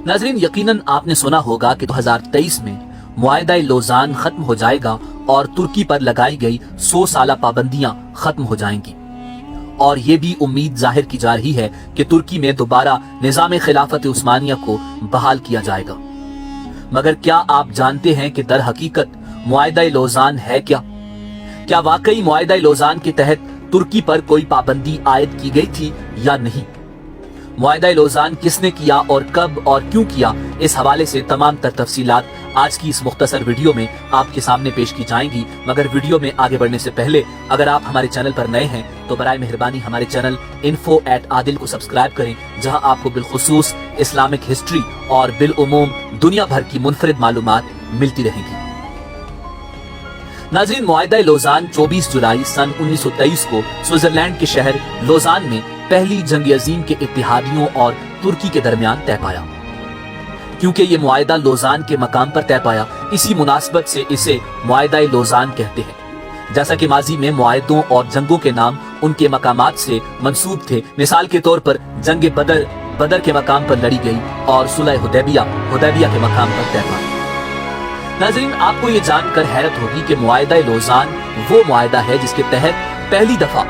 नाज़रीन, यकीनन आपने सुना होगा कि 2023 में मुआहिदा लोज़ान खत्म हो जाएगा और तुर्की पर लगाई गई 100 साला पाबंदियां खत्म हो जाएंगी। और ये भी उम्मीद जाहिर की जा रही है कि तुर्की में दोबारा निज़ाम खिलाफत उस्मानिया को बहाल किया जाएगा। मगर क्या आप जानते हैं कि दर हकीकत मुआहिदा लोज़ान है क्या? क्या वाकई मुआहिदा लोज़ान के तहत तुर्की पर कोई पाबंदी आयद की गई थी या नहीं? मुआहिदा लोज़ान किसने किया और कब और क्यों किया, इस हवाले से तमाम तर तफसीलात आज की इस मुख्तसर वीडियो में आपके सामने पेश की जाएंगी। मगर वीडियो में आगे बढ़ने से पहले अगर आप हमारे चैनल पर नए हैं तो बराए मेहरबानी हमारे चैनल info@adil को सब्सक्राइब करें, जहां आपको बिलखुसूस इस्लामिक हिस्ट्री और बिलउमूम दुनिया भर की मुनफरिद मालूमात मिलती रहेंगी। नाज़रीन, मुआहिदा लोज़ान 24 जुलाई सन 1923 को स्विट्जरलैंड के शहर लोज़ान में पहली जंग अजीम के इत्तेहादियों और तुर्की के दरमियान तय पाया। क्योंकि ये मुआहिदा लोज़ान के मकाम पर तय पाया, इसी मुनासबत से इसे मुआहिदा लोज़ान कहते हैं। जैसा कि माजी में मुआहिदों और जंगों के नाम उनके मकामात से मंसूब थे। मिसाल के तौर पर जंग बदर के मकाम पर लड़ी गई और सुलह हुदैबिया के मकाम पर तय पाया। नाज़रीन, आपको ये जानकर हैरत होगी कि मुआहिदा लोज़ान वो मुआहिदा है जिसके तहत पहली दफा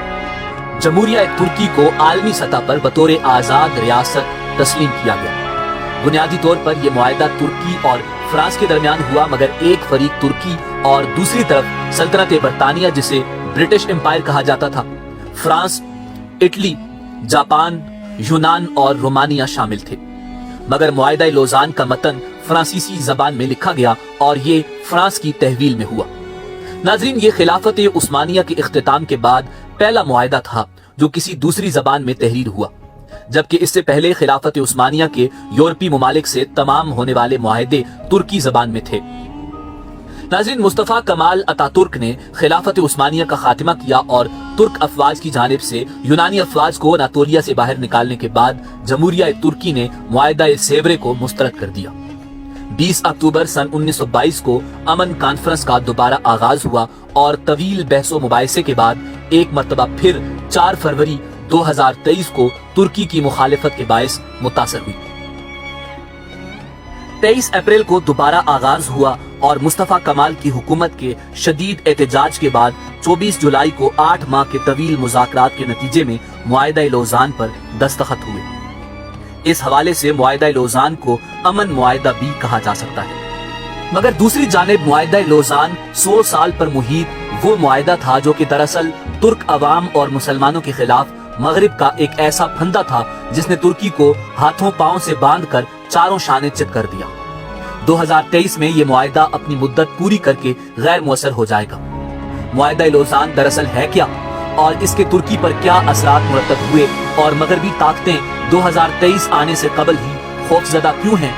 जमहूरिया तुर्की को आलमी सतह पर बतौर आजाद रियासत तस्लीम किया गया। बुनियादी तौर पर यह मुआहिदा तुर्की और फ्रांस के दरमियान हुआ, मगर एक फरीक तुर्की और दूसरी तरफ सल्तनत बरतानिया, जिसे ब्रिटिश एम्पायर कहा जाता था, फ्रांस, इटली, जापान, यूनान और रोमानिया शामिल थे। मगर मुआहिदा लोज़ान का मतन फ्रांसीसी जबान में लिखा गया और ये फ्रांस की तहवील में हुआ। नाज़रीन, ये खिलाफत उस्मानिया के इख्तिताम के बाद पहला मुआहिदा था जो किसी दूसरी जबान में तहरीर हुआ, जबकि इससे पहले खिलाफत उस्मानिया के यूरोपीय ममालिक से तमाम होने वाले मुआहिदे तुर्की जबान में थे। नाज़रीन, मुस्तफा कमाल अतातुर्क ने खिलाफत उस्मानिया का खात्मा किया और तुर्क अफवाज की जानिब से यूनानी अफवाज को अनातोलिया से बाहर निकालने के बाद जमहूरिया तुर्की ने मुआहिदा सेवरे को मुस्तरद कर दिया। 20 अक्टूबर सन 1922 को अमन कॉन्फ्रेंस का दोबारा आगाज हुआ और तवील बहसो मुबाहिसे के बाद एक मरतबा फिर 4 फरवरी 2023 को तुर्की की मुखालिफत के बायस मुतासर हुई। 23 अप्रैल को दोबारा आगाज हुआ और मुस्तफा कमाल की हुकूमत के शदीद एहतजाज के बाद 24 जुलाई को 8 माह के तवील मुज़ाकरात के नतीजे में मुआहिदा लोज़ान पर दस्तखत हुए। इस हवाले से मुआहिदा लोज़ान को अमन मुआहिदा भी कहा जा सकता है। मगर दूसरी जानिब मुआहिदा लोज़ान 100 साल पर मुहित वो मुआहिदा था जो कि दरअसल तुर्क अवाम और मुसलमानों के खिलाफ मगरिब का एक ऐसा फंदा था जिसने तुर्की को हाथों पांव से बांधकर चारों शाने चित कर दिया। 2023 में ये मुआहिदा अपनी मुद्दत पूरी करके गैर मुअस्सर हो जाएगा। मुआहिदा लोज़ान दरअसल है क्या और इसके तुर्की पर क्या असरात मुरतब हुए और मगरबी ताकतें 2023 आने से कबल ही खौफजदा क्यों हैं,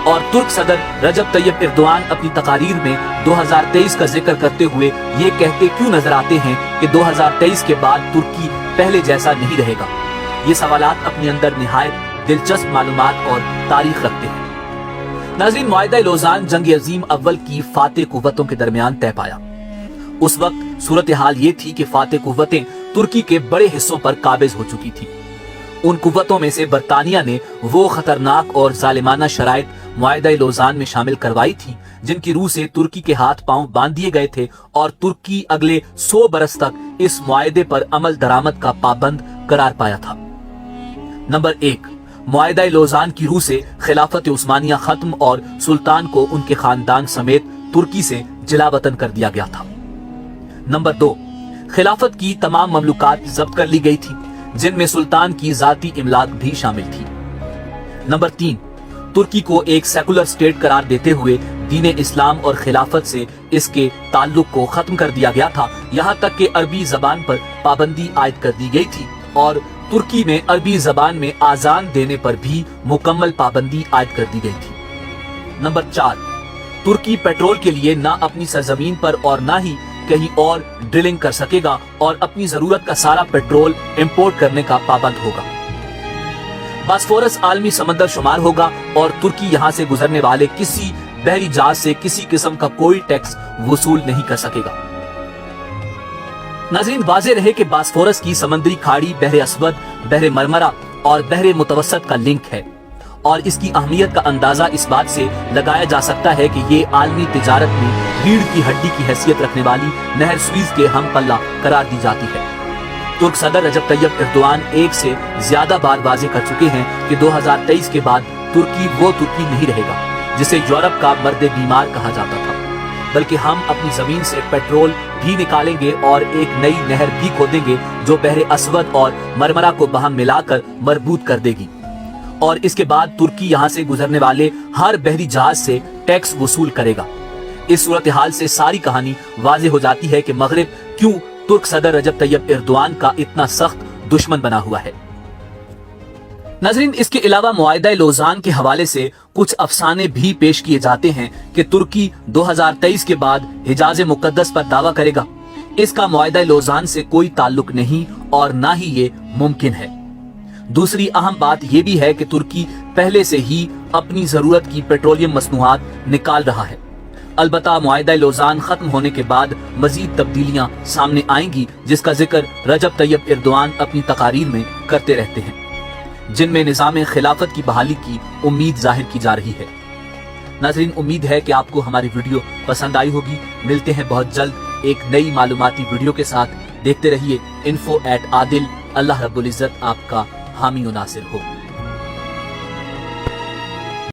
और तुर्क सदर रजब तैयब एर्दोआन अपनी तकारीर में 2023 का जिक्र करते हुए ये कहते क्यों नजर आते हैं कि 2023 के बाद तुर्की पहले जैसा नहीं रहेगा। ये सवालात अपने अंदर निहायत दिलचस्प मालूमात और तारीख रखते हैं। नाज़रीन, मुआहिदा लोज़ान जंग अजीम अव्वल की फातेह कुव्वतों के दरमियान तय पाया। उस वक्त सूरत हाल ये थी कि फातेह कुव्वतें तुर्की के बड़े हिस्सों पर काबिज हो चुकी थी। उन कुव्वतों में से बरतानिया ने वो खतरनाक और जालिमाना शराइत मुआहिदा लोज़ान में शामिल करवाई थी जिनकी रूह से तुर्की के हाथ पांव बांध दिए गए थे और तुर्की अगले 100 बरस तक इस मुआहिदे पर अमल दरामद का पाबंद करार पाया था। नंबर 1, मुआहिदा लोज़ान की रूह से खिलाफत उस्मानिया खत्म और सुल्तान को उनके खानदान समेत तुर्की से जिलावतन कर दिया गया था। नंबर 2, खिलाफत की तमाम ममलूकात जब्त कर ली गई थी जिनमें सुल्तान की जाती इमलाक भी शामिल थी। नंबर 3, तुर्की को एक सेकुलर स्टेट करार देते हुए दीन इस्लाम और खिलाफत से इसके ताल्लुक को खत्म कर दिया गया था। यहाँ तक कि अरबी जबान पर पाबंदी आयद कर दी गई थी और तुर्की में अरबी जबान में आजान देने पर भी मुकम्मल पाबंदी आयद कर दी गई थी। नंबर 4, तुर्की पेट्रोल के लिए ना अपनी सरजमीन पर और ना ही कहीं और ड्रिलिंग कर सकेगा और अपनी जरूरत का सारा पेट्रोल इंपोर्ट करने का पाबंद होगा। बास्फोरस आलमी समंदर शुमार होगा और तुर्की यहाँ से गुजरने वाले किसी बहरी जहाज से किसी किस्म का कोई टैक्स वसूल नहीं कर सकेगा। नाज़रीन, वाज़ेह रहे कि बास्फोरस की समंदरी खाड़ी बहरे अस्वद, बहरे मरमरा और बहरे मुतवस्सत का लिंक है और इसकी अहमियत का अंदाजा इस बात से लगाया जा सकता है कि ये आलमी तिजारत में रीढ़ की हड्डी की हैसियत रखने वाली नहर स्वीज के हम पल्ला करार दी जाती है। तुर्क सदर रजब तैयब एर्दोआन एक से ज्यादा बार वाजे कर चुके हैं कि 2023 के बाद तुर्की वो तुर्की नहीं रहेगा जिसे यूरोप का मर्द बीमार कहा जाता था, बल्कि हम अपनी जमीन से पेट्रोल भी निकालेंगे और एक नई नहर भी खोदेंगे जो बहरे असवद और मरमरा को बहम मिलाकर मरबूत कर देगी। और इसके बाद तुर्की यहाँ से गुजरने वाले हर बहरी जहाज से टैक्स वसूल करेगा। इस सूरत हाल से सारी कहानी वाज़ेह हो जाती है कि मगरिब क्यों तुर्क सदर रजब तैयब एर्दोआन का इतना सख्त दुश्मन बना हुआ है। नाज़रीन, इसके अलावा मुआहिदा लौज़ान के हवाले से कुछ अफसाने भी पेश किए जाते हैं कि तुर्की 2023 के बाद हिजाज मुकद्दस पर दावा करेगा। इसका मुआहिदा लौज़ान से कोई ताल्लुक नहीं और ना ही ये मुमकिन है। दूसरी अहम बात यह भी है कि तुर्की पहले से ही अपनी जरूरत की पेट्रोलियम मसनूआत निकाल रहा है। अलबत्ता मुआहिदा लौज़ान खत्म होने के बाद मजीद तब्दीलियां सामने आएंगी, जिसका जिक्र रजब तैयब एर्दोआन अपनी तकारीर में करते रहते हैं, जिनमें निज़ाम खिलाफत की बहाली की उम्मीद जाहिर की जा रही है। नाज़रीन, उम्मीद है कि आपको हमारी वीडियो पसंद आई होगी। मिलते हैं बहुत जल्द एक नई मालूमाती वीडियो के साथ। देखते रहिए info@adil। अल्लाह रब्बुल इज़्ज़त आपका हामी व नासिर हो।